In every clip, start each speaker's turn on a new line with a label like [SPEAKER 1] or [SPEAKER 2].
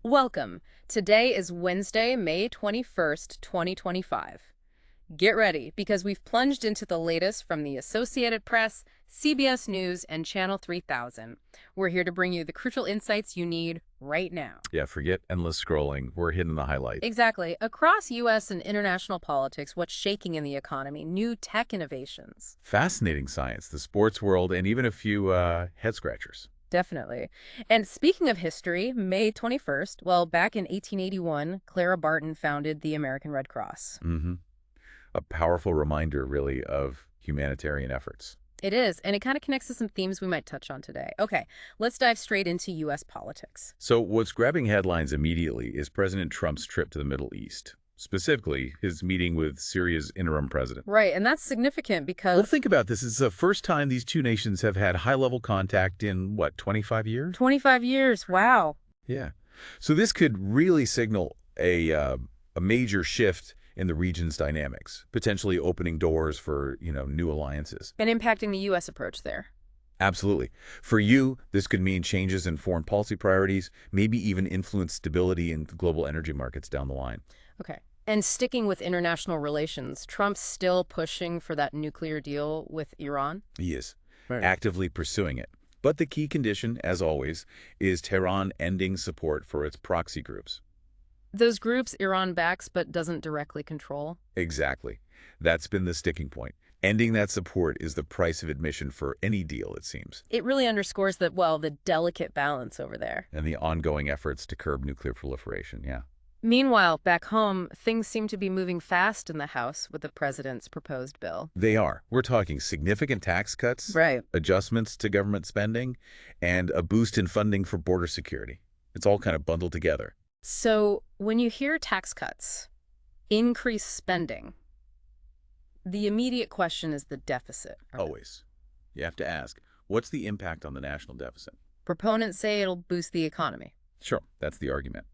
[SPEAKER 1] Welcome. Today is Wednesday, May 21st, 2025. Get ready because we've plunged into the latest from the Associated Press, CBS News, and Channel 3000. We're here to bring you the crucial insights you need right now.
[SPEAKER 2] Yeah, forget endless scrolling. We're hitting the highlights.
[SPEAKER 1] Exactly. Across U.S. and international politics, what's shaking in the economy? New tech innovations.
[SPEAKER 2] Fascinating science, the sports world, and even a few head scratchers.
[SPEAKER 1] Definitely. And speaking of history, May 21st, well, back in 1881, Clara Barton founded the American Red Cross.
[SPEAKER 2] hmm A powerful reminder, really, of humanitarian efforts.
[SPEAKER 1] It is, and it kind of connects to some themes we might touch on today. Okay, let's dive straight into U.S. politics.
[SPEAKER 2] So what's grabbing headlines immediately is President Trump's trip to the Middle East, specifically his meeting with Syria's interim president.
[SPEAKER 1] Right, and that's significant
[SPEAKER 2] Well,
[SPEAKER 1] because
[SPEAKER 2] think about this. It's the first time these two nations have had high-level contact in, what, 25 years?
[SPEAKER 1] 25 years, wow.
[SPEAKER 2] Yeah. So this could really signal a major shift in the region's dynamics, potentially opening doors for, new alliances.
[SPEAKER 1] And impacting the U.S. approach there.
[SPEAKER 2] Absolutely. For you, this could mean changes in foreign policy priorities, maybe even influence stability in global energy markets down the line.
[SPEAKER 1] Okay. And sticking with international relations, Trump's still pushing for that nuclear deal with Iran?
[SPEAKER 2] He is
[SPEAKER 1] Right.
[SPEAKER 2] actively pursuing it. But the key condition, as always, is Tehran ending support for its proxy groups.
[SPEAKER 1] Those groups Iran backs but doesn't directly control?
[SPEAKER 2] Exactly. That's been the sticking point. Ending that support is the price of admission for any deal, it seems,
[SPEAKER 1] It really underscores that, well, the delicate balance over there.
[SPEAKER 2] and the ongoing efforts to curb nuclear proliferation, yeah.
[SPEAKER 1] Meanwhile, back home, things seem to be moving fast in the House with the president's proposed bill.
[SPEAKER 2] They are. We're talking significant tax cuts,
[SPEAKER 1] Right.
[SPEAKER 2] adjustments to government spending, and a boost in funding for border security. It's all kind of bundled together.
[SPEAKER 1] So when you hear tax cuts, increased spending, the immediate question is the deficit.
[SPEAKER 2] Always. You have to ask, what's the impact on the national deficit?
[SPEAKER 1] Proponents say it'll boost the economy.
[SPEAKER 2] Sure, that's the argument.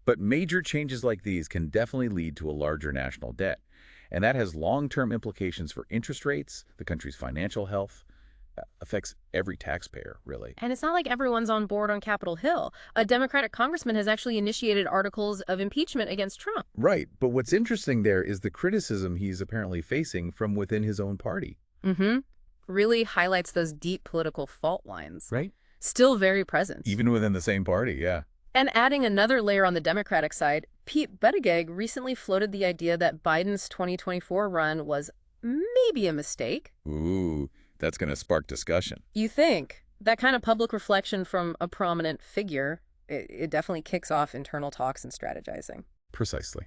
[SPEAKER 2] But major changes like these can definitely lead to a larger national debt. And that has long-term implications for interest rates, the country's financial health, affects every taxpayer, really.
[SPEAKER 1] And it's not like everyone's on board on Capitol Hill. A Democratic congressman has actually initiated articles of impeachment against Trump.
[SPEAKER 2] Right, but what's interesting there is the criticism he's apparently facing from within his own party.
[SPEAKER 1] Mm-hmm. Really highlights those deep political fault lines.
[SPEAKER 2] Right?
[SPEAKER 1] Still very present.
[SPEAKER 2] Even within the same party, yeah.
[SPEAKER 1] And adding another layer on the Democratic side, Pete Buttigieg recently floated the idea that Biden's 2024 run was maybe a mistake.
[SPEAKER 2] Ooh, that's going to spark discussion.
[SPEAKER 1] You think? That kind of public reflection from a prominent figure, it definitely kicks off internal talks and strategizing.
[SPEAKER 2] Precisely.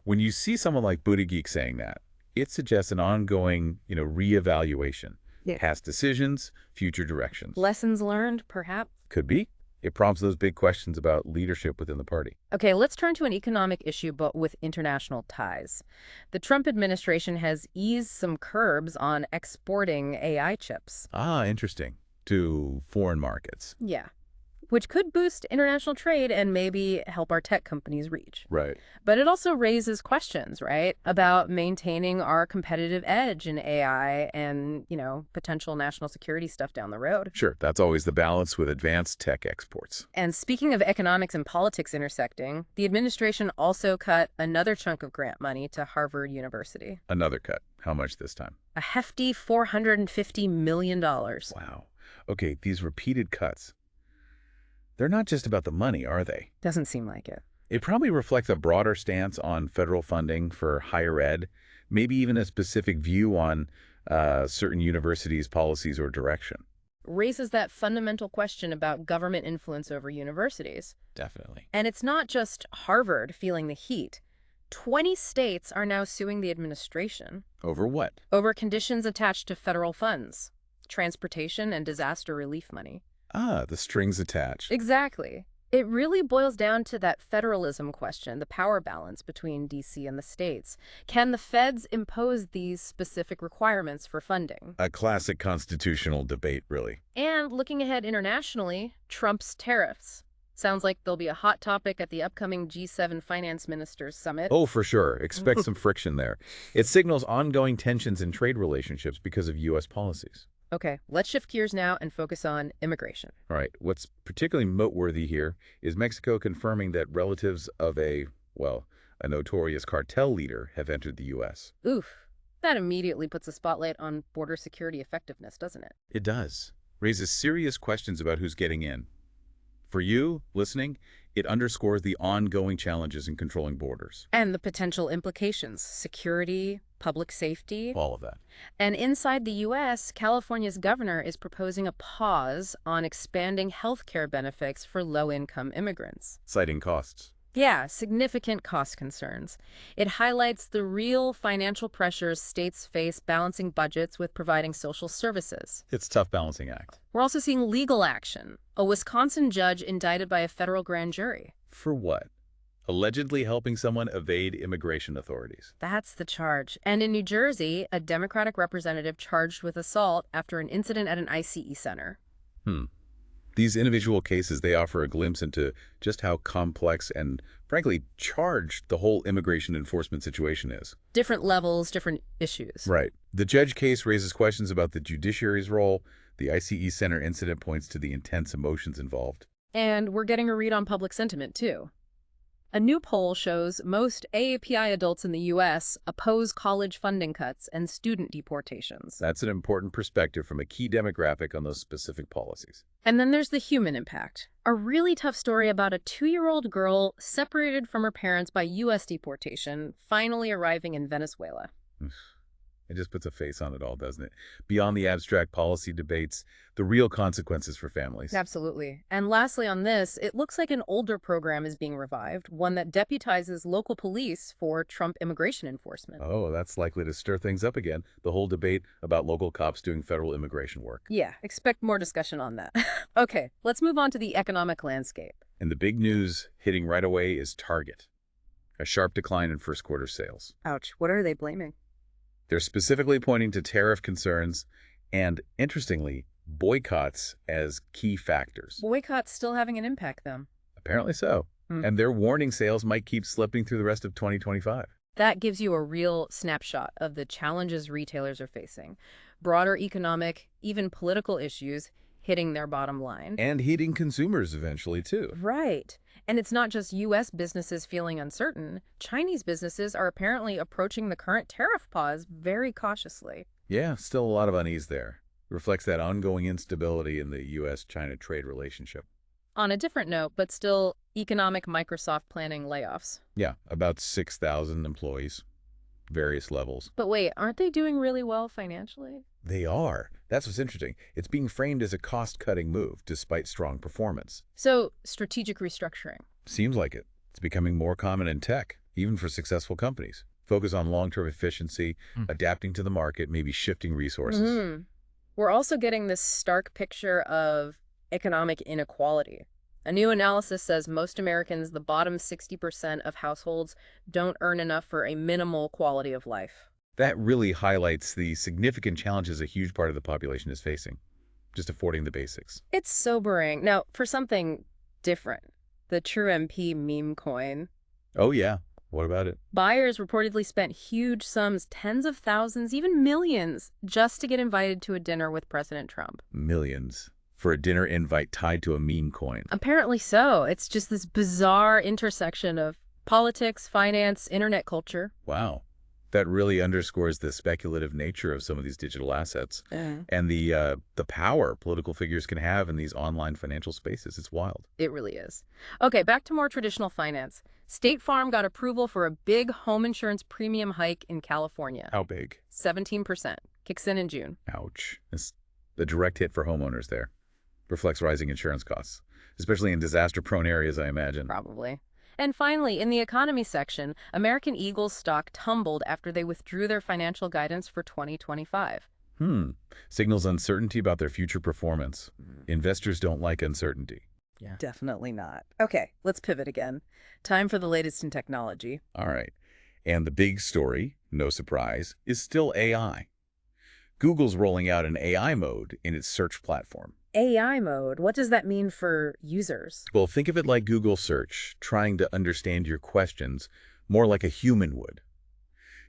[SPEAKER 2] When you see someone like Buttigieg saying that, it suggests an ongoing, reevaluation.
[SPEAKER 1] Yeah.
[SPEAKER 2] Past decisions, future directions.
[SPEAKER 1] Lessons learned, perhaps?
[SPEAKER 2] Could be. It prompts those big questions about leadership within the party.
[SPEAKER 1] Okay, let's turn to an economic issue, but with international ties. The Trump administration has eased some curbs on exporting AI chips.
[SPEAKER 2] Ah, interesting. To foreign markets.
[SPEAKER 1] Yeah. Which could boost international trade and maybe help our tech companies reach.
[SPEAKER 2] Right.
[SPEAKER 1] But it also raises questions, right, about maintaining our competitive edge in AI and, potential national security stuff down the road.
[SPEAKER 2] Sure, that's always the balance with advanced tech exports.
[SPEAKER 1] And speaking of economics and politics intersecting, the administration also cut another chunk of grant money to Harvard University.
[SPEAKER 2] Another cut. How much this time?
[SPEAKER 1] A hefty $450 million.
[SPEAKER 2] Wow. Okay, these repeated cuts. They're not just about the money, are they?
[SPEAKER 1] Doesn't seem like it.
[SPEAKER 2] It probably reflects a broader stance on federal funding for higher ed, maybe even a specific view on certain universities' policies or direction.
[SPEAKER 1] Raises that fundamental question about government influence over universities.
[SPEAKER 2] Definitely.
[SPEAKER 1] And it's not just Harvard feeling the heat. 20 states are now suing the administration
[SPEAKER 2] Over what?
[SPEAKER 1] over conditions attached to federal funds, transportation and disaster relief money.
[SPEAKER 2] Ah, the strings attached.
[SPEAKER 1] Exactly. It really boils down to that federalism question, the power balance between D.C. and the states. Can the feds impose these specific requirements for funding?
[SPEAKER 2] A classic constitutional debate, really.
[SPEAKER 1] And looking ahead internationally, Trump's tariffs. Sounds like there'll be a hot topic at the upcoming G7 Finance Ministers Summit.
[SPEAKER 2] Oh, for sure. Expect some friction there. It signals ongoing tensions in trade relationships because of U.S. policies.
[SPEAKER 1] Okay, let's shift gears now and focus on immigration.
[SPEAKER 2] All right, what's particularly noteworthy here is Mexico confirming that relatives of a notorious cartel leader have entered the U.S.
[SPEAKER 1] Oof, that immediately puts a spotlight on border security effectiveness, doesn't it?
[SPEAKER 2] It does. Raises serious questions about who's getting in. For you, listening, it underscores the ongoing challenges in controlling borders.
[SPEAKER 1] And the potential implications, security, public safety.
[SPEAKER 2] All of that.
[SPEAKER 1] And inside the U.S., California's governor is proposing a pause on expanding health care benefits for low-income immigrants.
[SPEAKER 2] Citing costs.
[SPEAKER 1] Yeah, significant cost concerns. It highlights the real financial pressures states face balancing budgets with providing social services.
[SPEAKER 2] It's a tough balancing act.
[SPEAKER 1] We're also seeing legal action. A Wisconsin judge indicted by a federal grand jury.
[SPEAKER 2] For what? Allegedly helping someone evade immigration authorities.
[SPEAKER 1] That's the charge. And in New Jersey, a Democratic representative charged with assault after an incident at an ICE center.
[SPEAKER 2] These individual cases, they offer a glimpse into just how complex and, frankly, charged the whole immigration enforcement situation is.
[SPEAKER 1] Different levels, different issues.
[SPEAKER 2] Right. The judge case raises questions about the judiciary's role. The ICE Center incident points to the intense emotions involved.
[SPEAKER 1] And we're getting a read on public sentiment, too. A new poll shows most AAPI adults in the U.S. oppose college funding cuts and student deportations.
[SPEAKER 2] That's an important perspective from a key demographic on those specific policies.
[SPEAKER 1] And then there's the human impact. A really tough story about a 2-year-old girl separated from her parents by U.S. deportation, finally arriving in Venezuela.
[SPEAKER 2] It just puts a face on it all, doesn't it? Beyond the abstract policy debates, the real consequences for families.
[SPEAKER 1] Absolutely. And lastly on this, it looks like an older program is being revived, one that deputizes local police for Trump immigration enforcement.
[SPEAKER 2] Oh, that's likely to stir things up again. The whole debate about local cops doing federal immigration work.
[SPEAKER 1] Yeah, expect more discussion on that. Okay, let's move on to the economic landscape.
[SPEAKER 2] And the big news hitting right away is Target. A sharp decline in first quarter sales.
[SPEAKER 1] Ouch, what are they blaming?
[SPEAKER 2] They're specifically pointing to tariff concerns and, interestingly, boycotts as key factors.
[SPEAKER 1] Boycotts still having an impact, though.
[SPEAKER 2] Apparently so. And they're warning sales might keep slipping through the rest of 2025.
[SPEAKER 1] That gives you a real snapshot of the challenges retailers are facing. Broader economic, even political issues hitting their bottom line.
[SPEAKER 2] And heating consumers eventually, too.
[SPEAKER 1] Right. And it's not just U.S. businesses feeling uncertain. Chinese businesses are apparently approaching the current tariff pause very cautiously.
[SPEAKER 2] Yeah, still a lot of unease there. Reflects that ongoing instability in the U.S.-China trade relationship.
[SPEAKER 1] On a different note, but still economic Microsoft planning layoffs.
[SPEAKER 2] Yeah, about 6,000 employees, various levels.
[SPEAKER 1] But wait, aren't they doing really well financially?
[SPEAKER 2] They are. That's what's interesting. It's being framed as a cost-cutting move, despite strong performance.
[SPEAKER 1] So, strategic restructuring.
[SPEAKER 2] Seems like it. It's becoming more common in tech, even for successful companies. Focus on long-term efficiency, adapting to the market, maybe shifting resources.
[SPEAKER 1] We're also getting this stark picture of economic inequality. A new analysis says most Americans, the bottom 60% of households, don't earn enough for a minimal quality of life.
[SPEAKER 2] That really highlights the significant challenges a huge part of the population is facing, just affording the basics.
[SPEAKER 1] It's sobering. Now, for something different, the TrueMP meme coin.
[SPEAKER 2] Oh, yeah. What about it?
[SPEAKER 1] Buyers reportedly spent huge sums, tens of thousands, even millions, just to get invited to a dinner with President Trump.
[SPEAKER 2] Millions. For a dinner invite tied to a meme coin.
[SPEAKER 1] Apparently so. It's just this bizarre intersection of politics, finance, internet culture.
[SPEAKER 2] Wow. That really underscores the speculative nature of some of these digital assets and the power political figures can have in these online financial spaces. It's wild.
[SPEAKER 1] It really is. Okay, back to more traditional finance. State Farm got approval for a big home insurance premium hike in California.
[SPEAKER 2] How big?
[SPEAKER 1] 17%. Kicks in June.
[SPEAKER 2] Ouch. It's the direct hit for homeowners there. Reflects rising insurance costs, especially in disaster-prone areas, I imagine.
[SPEAKER 1] Probably. And finally, in the economy section, American Eagle's stock tumbled after they withdrew their financial guidance for 2025.
[SPEAKER 2] Signals uncertainty about their future performance. Investors don't like uncertainty.
[SPEAKER 1] Yeah. Definitely not. Okay, let's pivot again. Time for the latest in technology.
[SPEAKER 2] All right. And the big story, no surprise, is still AI. Google's rolling out an AI mode in its search platform.
[SPEAKER 1] AI mode? What does that mean for users?
[SPEAKER 2] Well, think of it like Google search, trying to understand your questions more like a human would.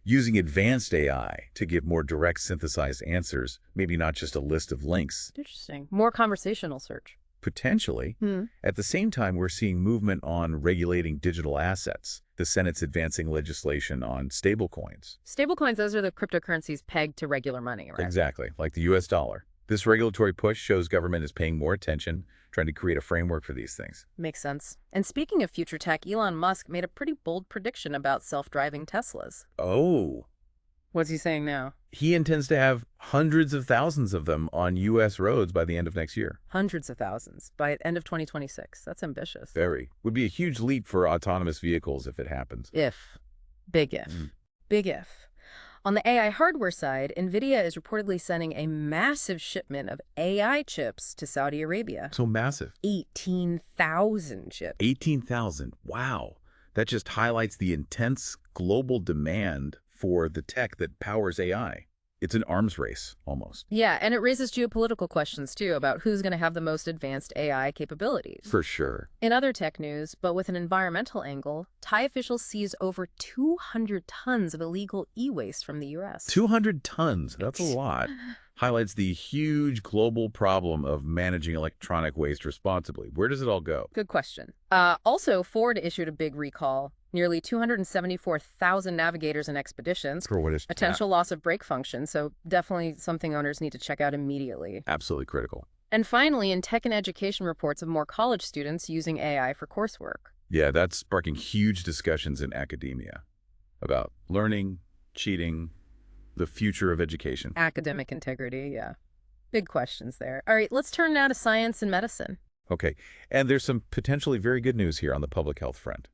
[SPEAKER 2] using advanced AI to give more direct synthesized answers, maybe not just a list of links.
[SPEAKER 1] Interesting. More conversational search.
[SPEAKER 2] Potentially. At the same time, we're seeing movement on regulating digital assets. The Senate's advancing legislation on stablecoins.
[SPEAKER 1] Stablecoins, those are the cryptocurrencies pegged to regular money, right?
[SPEAKER 2] Exactly, like the US dollar. This regulatory push shows government is paying more attention, trying to create a framework for these things.
[SPEAKER 1] Makes sense. And speaking of future tech, Elon Musk made a pretty bold prediction about self-driving Teslas.
[SPEAKER 2] Oh.
[SPEAKER 1] What's he saying now?
[SPEAKER 2] He intends to have hundreds of thousands of them on U.S. roads by the end of next year.
[SPEAKER 1] Hundreds of thousands by the end of 2026. That's ambitious.
[SPEAKER 2] Very. Would be a huge leap for autonomous vehicles if it happens.
[SPEAKER 1] If. Big if. Big if. On the AI hardware side, NVIDIA is reportedly sending a massive shipment of AI chips to Saudi Arabia.
[SPEAKER 2] So massive.
[SPEAKER 1] 18,000 chips.
[SPEAKER 2] 18,000. Wow. That just highlights the intense global demand for the tech that powers AI. It's an arms race, almost.
[SPEAKER 1] Yeah, and it raises geopolitical questions, too, about who's going to have the most advanced AI capabilities.
[SPEAKER 2] For sure.
[SPEAKER 1] In other tech news, but with an environmental angle, Thai officials seized over 200 tons of illegal e-waste from the U.S.
[SPEAKER 2] 200 tons. That's a lot. Highlights the huge global problem of managing electronic waste responsibly. Where does it all go?
[SPEAKER 1] Good question. Also, Ford issued a big recall. Nearly 274,000 navigators and expeditions.
[SPEAKER 2] For what is
[SPEAKER 1] potential loss of brake function, so definitely something owners need to check out immediately.
[SPEAKER 2] Absolutely critical.
[SPEAKER 1] And finally, in tech and education reports of more college students using AI for coursework.
[SPEAKER 2] Yeah, that's sparking huge discussions in academia about learning, cheating, the future of education.
[SPEAKER 1] Academic integrity, yeah. Big questions there. All right, let's turn now to science and medicine.
[SPEAKER 2] Okay, and there's some potentially very good news here on the public health front.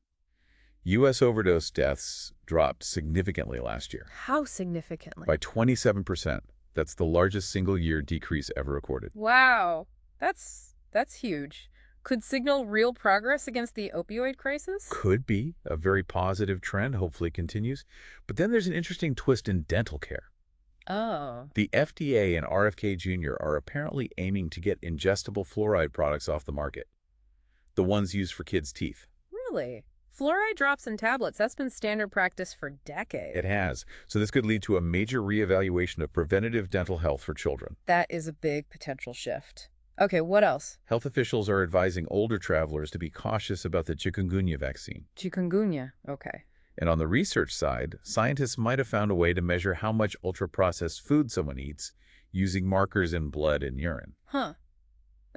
[SPEAKER 2] U.S. overdose deaths dropped significantly last year.
[SPEAKER 1] How significantly?
[SPEAKER 2] By 27%. That's the largest single-year decrease ever recorded.
[SPEAKER 1] Wow, that's huge. Could signal real progress against the opioid crisis?
[SPEAKER 2] Could be a very positive trend, hopefully continues. But then there's an interesting twist in dental care.
[SPEAKER 1] Oh.
[SPEAKER 2] The FDA and RFK Jr. are apparently aiming to get ingestible fluoride products off the market. The ones used for kids' teeth.
[SPEAKER 1] Really? Fluoride drops and tablets, that's been standard practice for decades.
[SPEAKER 2] It has. So this could lead to a major reevaluation of preventative dental health for children.
[SPEAKER 1] That is a big potential shift. Okay, what else?
[SPEAKER 2] Health officials are advising older travelers to be cautious about the chikungunya vaccine.
[SPEAKER 1] Chikungunya, okay.
[SPEAKER 2] And on the research side, scientists might have found a way to measure how much ultra-processed food someone eats using markers in blood and urine.
[SPEAKER 1] Huh.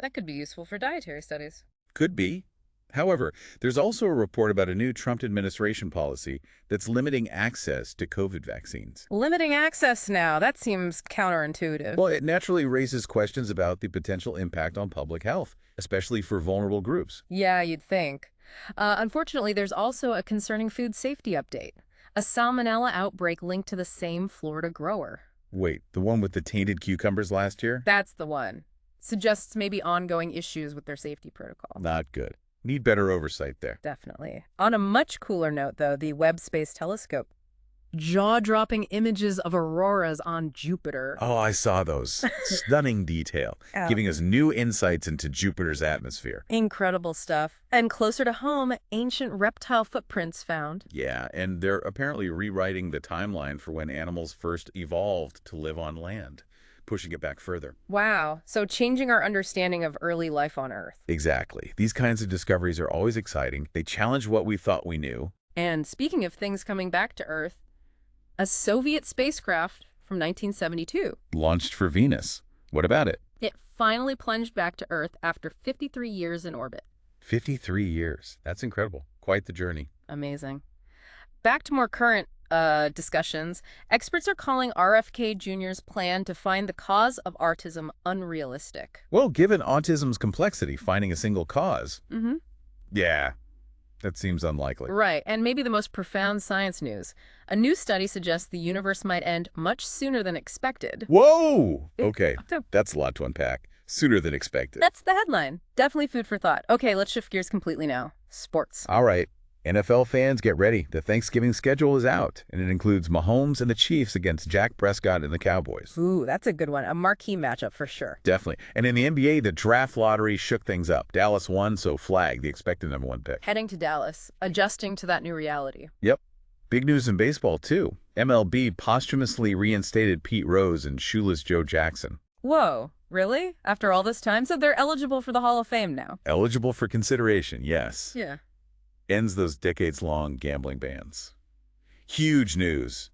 [SPEAKER 1] That could be useful for dietary studies.
[SPEAKER 2] Could be. However, there's also a report about a new Trump administration policy that's limiting access to COVID vaccines.
[SPEAKER 1] Limiting access now, that seems counterintuitive.
[SPEAKER 2] Well, it naturally raises questions about the potential impact on public health, especially for vulnerable groups.
[SPEAKER 1] Yeah, you'd think. Unfortunately, there's also a concerning food safety update. A salmonella outbreak linked to the same Florida grower.
[SPEAKER 2] Wait, the one with the tainted cucumbers last year?
[SPEAKER 1] That's the one. Suggests maybe ongoing issues with their safety protocol.
[SPEAKER 2] Not good. Need better oversight there.
[SPEAKER 1] Definitely. On a much cooler note, though, the Webb Space Telescope. Jaw-dropping images of auroras on Jupiter.
[SPEAKER 2] Oh, I saw those. Stunning detail, giving us new insights into Jupiter's atmosphere.
[SPEAKER 1] Incredible stuff. And closer to home, ancient reptile footprints found.
[SPEAKER 2] Yeah, and they're apparently rewriting the timeline for when animals first evolved to live on land, pushing it back further.
[SPEAKER 1] Wow. So changing our understanding of early life on Earth.
[SPEAKER 2] Exactly. These kinds of discoveries are always exciting. They challenge what we thought we knew.
[SPEAKER 1] And speaking of things coming back to Earth, a Soviet spacecraft from 1972.
[SPEAKER 2] Launched for Venus. What about it?
[SPEAKER 1] It finally plunged back to Earth after 53 years in orbit.
[SPEAKER 2] 53 years. That's incredible. Quite the journey.
[SPEAKER 1] Amazing. Back to more current discussions. Experts are calling RFK Jr.'s plan to find the cause of autism unrealistic.
[SPEAKER 2] Well, given autism's complexity, finding a single cause. Yeah, that seems unlikely.
[SPEAKER 1] Right, and maybe the most profound science news. A new study suggests the universe might end much sooner than expected.
[SPEAKER 2] Whoa! Okay, that's a lot to unpack. Sooner than expected.
[SPEAKER 1] That's the headline. Definitely food for thought. Okay, let's shift gears completely now. Sports.
[SPEAKER 2] All right. NFL fans, get ready. The Thanksgiving schedule is out, and it includes Mahomes and the Chiefs against Dak Prescott and the Cowboys.
[SPEAKER 1] Ooh, that's a good one. A marquee matchup for sure.
[SPEAKER 2] Definitely. And in the NBA, the draft lottery shook things up. Dallas won, so flag the expected #1 pick.
[SPEAKER 1] Heading to Dallas, adjusting to that new reality.
[SPEAKER 2] Yep. Big news in baseball, too. MLB posthumously reinstated Pete Rose and shoeless Joe Jackson.
[SPEAKER 1] Whoa, really? After all this time? So they're eligible for the Hall of Fame now?
[SPEAKER 2] Eligible for consideration, yes.
[SPEAKER 1] Yeah.
[SPEAKER 2] Ends those decades-long gambling bans. Huge news.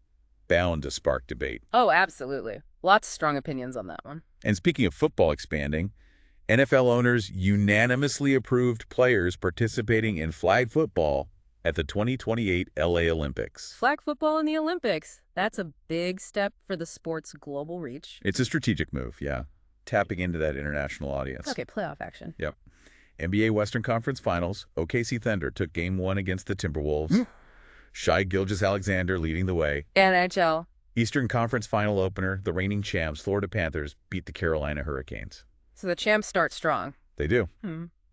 [SPEAKER 2] Bound to spark debate.
[SPEAKER 1] Oh, absolutely. Lots of strong opinions on that one.
[SPEAKER 2] And speaking of football expanding, NFL owners unanimously approved players participating in flag football at the 2028 LA Olympics.
[SPEAKER 1] Flag football in the Olympics. That's a big step for the sport's global reach.
[SPEAKER 2] It's a strategic move, yeah. Tapping into that international audience.
[SPEAKER 1] Okay, playoff action.
[SPEAKER 2] Yep. NBA Western Conference Finals, OKC Thunder took Game 1 against the Timberwolves. Shai Gilgeous-Alexander leading the way.
[SPEAKER 1] NHL.
[SPEAKER 2] Eastern Conference Final opener, the reigning champs, Florida Panthers, beat the Carolina Hurricanes.
[SPEAKER 1] So the champs start strong.
[SPEAKER 2] They do.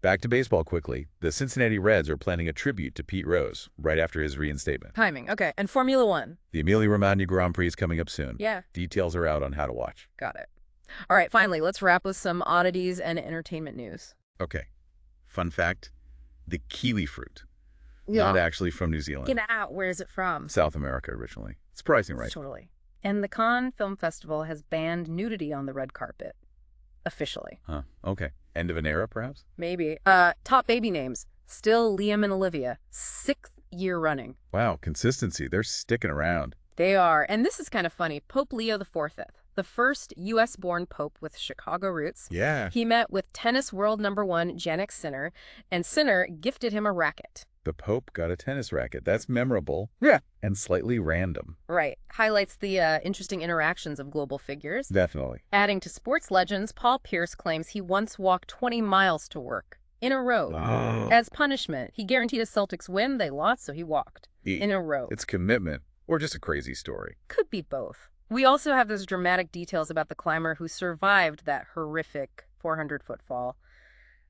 [SPEAKER 2] Back to baseball quickly. The Cincinnati Reds are planning a tribute to Pete Rose right after his reinstatement.
[SPEAKER 1] Timing. Okay. And Formula One.
[SPEAKER 2] The Emilia-Romagna Grand Prix is coming up soon.
[SPEAKER 1] Yeah.
[SPEAKER 2] Details are out on how to watch.
[SPEAKER 1] Got it. All right, finally, let's wrap with some oddities and entertainment news.
[SPEAKER 2] Okay. Fun fact, the kiwi fruit.
[SPEAKER 1] Yeah.
[SPEAKER 2] Not actually from New Zealand.
[SPEAKER 1] Get out. Where is it from?
[SPEAKER 2] South America originally. Surprising, right?
[SPEAKER 1] Totally. And the Cannes Film Festival has banned nudity on the red carpet. Officially.
[SPEAKER 2] Huh. Okay. End of an era, perhaps?
[SPEAKER 1] Maybe. Top baby names. Still Liam and Olivia. 6th year running.
[SPEAKER 2] Wow, consistency. They're sticking around.
[SPEAKER 1] They are. And this is kind of funny. Pope Leo IV, the first U.S.-born pope with Chicago roots.
[SPEAKER 2] Yeah.
[SPEAKER 1] He met with tennis world #1 Jannik Sinner, and Sinner gifted him a racket.
[SPEAKER 2] The Pope got a tennis racket. That's memorable.
[SPEAKER 1] Yeah.
[SPEAKER 2] And slightly random.
[SPEAKER 1] Right. Highlights the interesting interactions of global figures.
[SPEAKER 2] Definitely.
[SPEAKER 1] Adding to sports legends, Paul Pierce claims he once walked 20 miles to work in a row.
[SPEAKER 2] Oh.
[SPEAKER 1] As punishment. He guaranteed a Celtics win. They lost, so he walked in a row.
[SPEAKER 2] It's commitment or just a crazy story.
[SPEAKER 1] Could be both. We also have those dramatic details about the climber who survived that horrific 400-foot fall.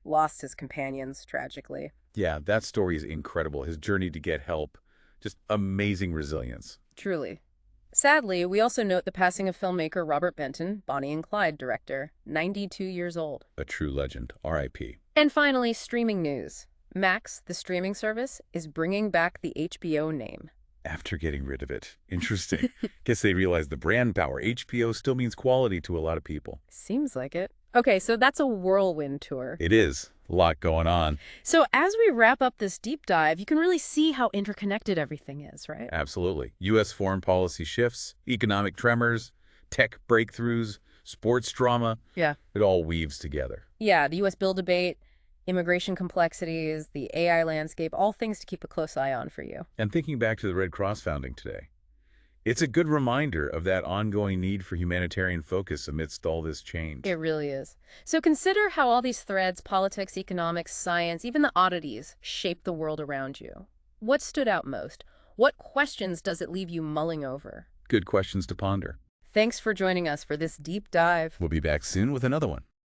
[SPEAKER 1] Lost his companions, tragically.
[SPEAKER 2] Yeah, that story is incredible. His journey to get help, just amazing resilience.
[SPEAKER 1] Truly. Sadly, we also note the passing of filmmaker Robert Benton, Bonnie and Clyde director, 92 years old.
[SPEAKER 2] A true legend. R.I.P.
[SPEAKER 1] And finally, streaming news. Max, the streaming service, is bringing back the HBO name.
[SPEAKER 2] After getting rid of it. Interesting. Guess they realized the brand power. HBO still means quality to a lot of people.
[SPEAKER 1] Seems like it. Okay, so that's a whirlwind tour.
[SPEAKER 2] It is. A lot going on.
[SPEAKER 1] So as we wrap up this deep dive, you can really see how interconnected everything is, right?
[SPEAKER 2] Absolutely. U.S. foreign policy shifts, economic tremors, tech breakthroughs, sports drama.
[SPEAKER 1] Yeah.
[SPEAKER 2] It all weaves together.
[SPEAKER 1] Yeah, the U.S. bill debate, immigration complexities, the AI landscape, all things to keep a close eye on for you.
[SPEAKER 2] And thinking back to the Red Cross founding today, it's a good reminder of that ongoing need for humanitarian focus amidst all this change.
[SPEAKER 1] It really is. So consider how all these threads, politics, economics, science, even the oddities, shape the world around you. What stood out most? What questions does it leave you mulling over?
[SPEAKER 2] Good questions to ponder.
[SPEAKER 1] Thanks for joining us for this deep dive.
[SPEAKER 2] We'll be back soon with another one.